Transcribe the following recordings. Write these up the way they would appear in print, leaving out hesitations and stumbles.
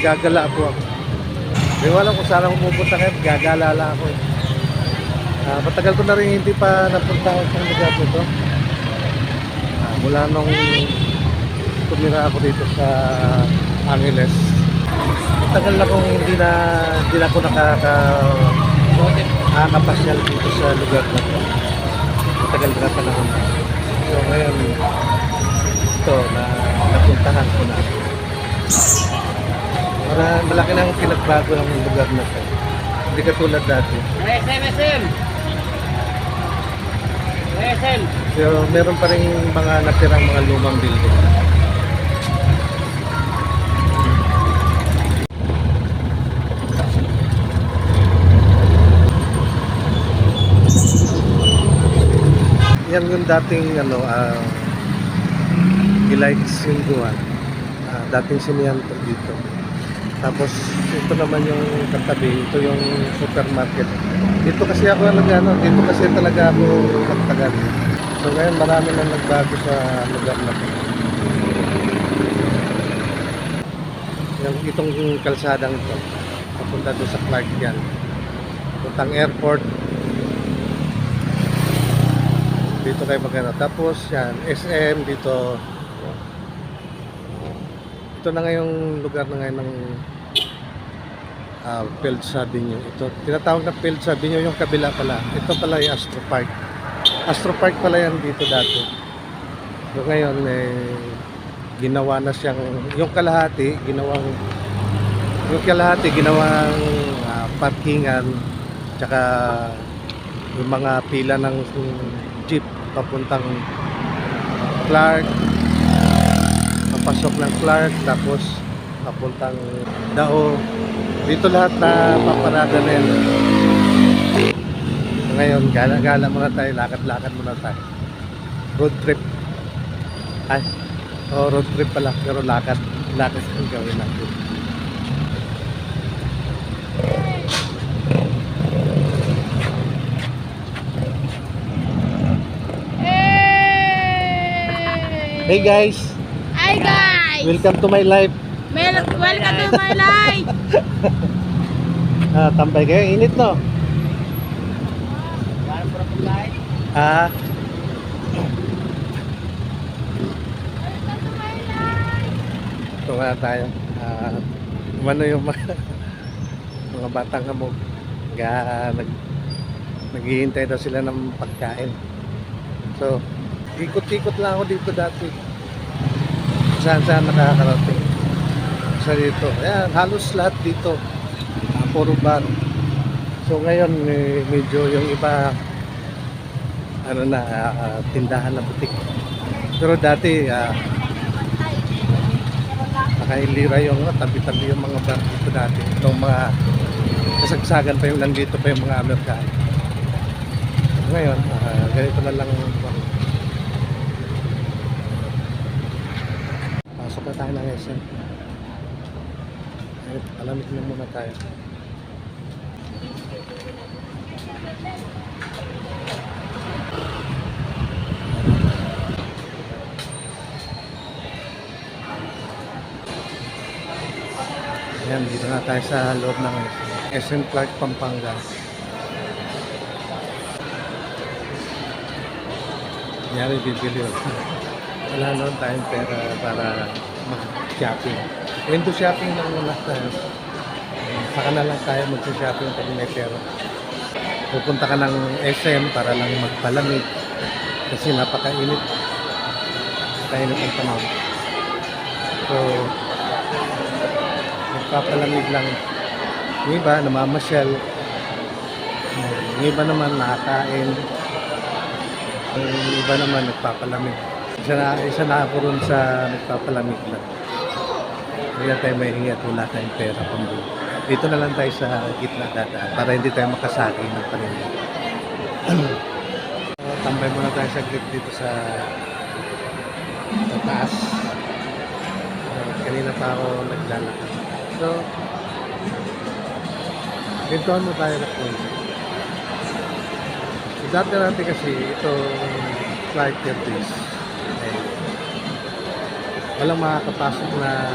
gagala po ako. Hindi ko alam kung saan ako pupunta ngayon, gagala lang ako. Matagal ko na rin hindi pa napunta sa lugar nito. Mula nung tumira ako dito sa Angeles. Matagal na kong hindi na ako nakakapasyal dito sa lugar na ito. Matagal na panahon. So ngayon, ito na napuntahan ko na. Malaki na ang pinagbago ng lugar na ito. Hindi katulad dati. SM! Pero meron pa rin mga natirang mga lumang building. Yan yung dating Elites Hinduan. Dating siniyanto dito. Tapos ito naman yung katabi, ito yung supermarket. Dito kasi ako dito kasi talaga ako nagtagal. So ngayon marami nang nagbago sa lugar na ito. Itong kalsadang ito, papunta doon sa Clark yan. Puntang airport. Dito kayo magana. Tapos yan, SM dito. Ito na ngayong lugar na ngayon ng Fields Avenue. Ito, tinatawag na Fields Avenue, yung kabila pala. Ito pala yung Astro Park. Astro Park pala yan dito dati. So ngayon, ginawa na siyang, yung kalahati, ginawang parkingan, tsaka yung mga pila ng jeep papuntang Clark, papasok ng Clark, tapos papuntang Dao. Dito lahat na paparada na yan. Ngayon, gala-gala muna tayo, lakad-lakad muna tayo. Road trip. Road trip pala, pero lakad ang gawin natin. Hey guys! Hi guys! Welcome to my life! Welcome to my life! Tambay kayo, init no? Ito nga tayo. Umano yung mga batang hamog. Naghihintay daw sila ng pagkain. So, ikot-ikot lang ako dito dati. Saan nakakarating. Sa dito. Ayan, halos lahat dito. Puro bar. So ngayon, medyo yung iba tindahan na butik. Pero dati nakailira yung tabi-tabi yung mga bar dito dati. Itong mga kasagsagan pa yung nandito pa yung mga Amerikano. Ngayon, ganito na lang. Pasok na tayo ng SM. Alamig na muna tayo. Ayan, dito na tayo sa loob ng SM Clark, Pampanga. Yan, bibili. Wala naman tayong pera para mag-shopping. Window shopping lang muna tayo. Saka na lang tayo mag-shopping pag may pera. Pupunta ka ng SM para lang magpalamig. Kasi napakainit. Napakainit ang panahon. So, magpapalamig lang. Yung iba, namamasyal. Yung iba naman nakakain. Yung iba naman nagpapalamig. Isa na ako rin sa nagpapalamig lang. Hindi na tayo may hingi at wala tayong pera pambili. Dito na lang tayo sa gitna dadaan para hindi tayo makasagi ng paninda. Tambay muna tayo sa grip dito sa taas. Kanina pa ako naglalakad. So, ganitohan mo tayo na point. So, dati natin kasi itong flight air base. Walang makakapasok na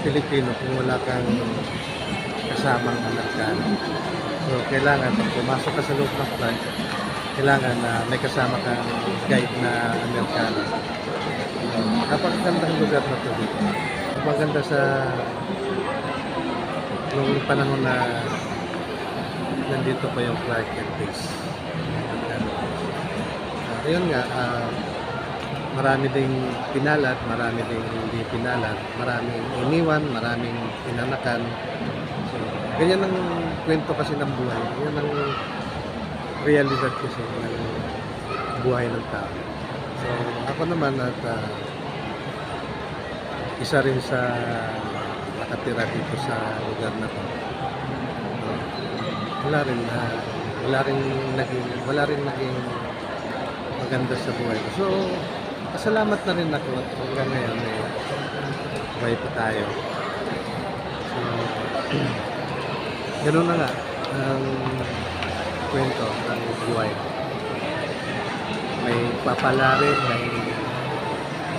Pilipino kung wala kang kasamang Amerikano. So, kailangan pag pumasok ka sa loob ng flight, kailangan na may kasama kang guide na Amerikano. So, napakagandang lugar na ito dito. Napakaganda sa nung panahon na nandito pa yung Clark Air Base. Ayun nga, marami ding pinalad, marami ding hindi pinalad, maraming iniwan, maraming pinanakan. So, ganyan ang kwento kasi ng buhay. Ganyan ang realidad kasi ng buhay ng tao. So, ako naman at isa rin sa nakatira dito sa lugar na to. Wala rin naging maganda sa buhay ko. So, pasalamat na rin ako at hanggang ngayon buhay pa tayo. So, ganoon na nga ang kwento ng buhay. May papalarin, may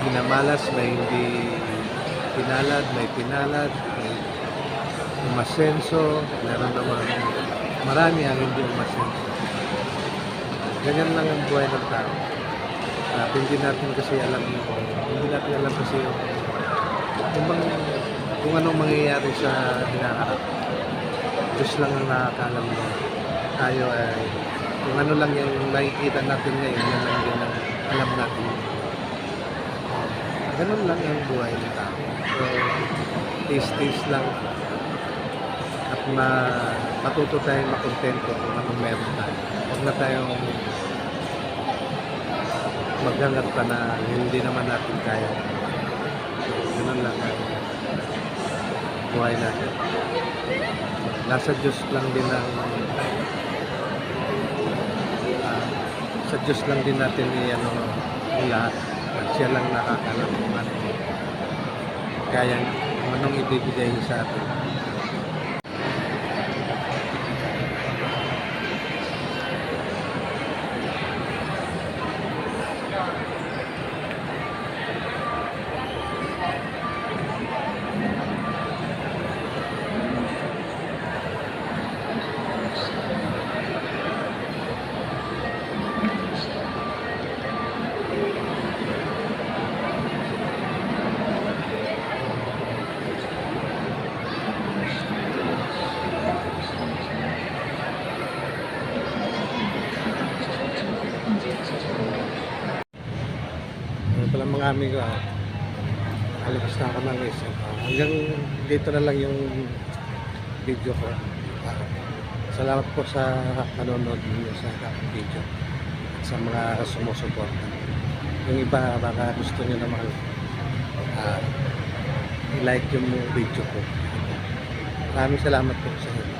ginamalas, may hindi pinalad, may pinalad, may umasenso, meron naman marami ang hindi umasenso. Ganyan lang ang buhay ng tao. At hindi natin kasi kung anong mangyayari sa hinaharap. Diyos lang ang nakakaalam mo. Tayo ay kung ano lang yung nakikita natin ngayon, yan lang din ang alam natin. Ganun lang ang buhay ng tao. So, taste lang. At matuto tayong makontento kung anong meron tayo. Huwag na tayong maghangat pa na hindi naman natin kaya. Ganun lang ang buhay natin. Nasa Diyos lang din ang sa Diyos lang din natin i-ano ang lahat. At siya lang nakakalam kung anong ibibigay niya sa atin. Ano pala mga amigo, alabas na ako ng isip. Hanggang dito na lang yung video ko. Salamat po sa panonood niyo sa aking video at sa mga sumusuporta. Yung iba baka gusto niyo naman i-like yung video ko. Maraming salamat po sa inyo.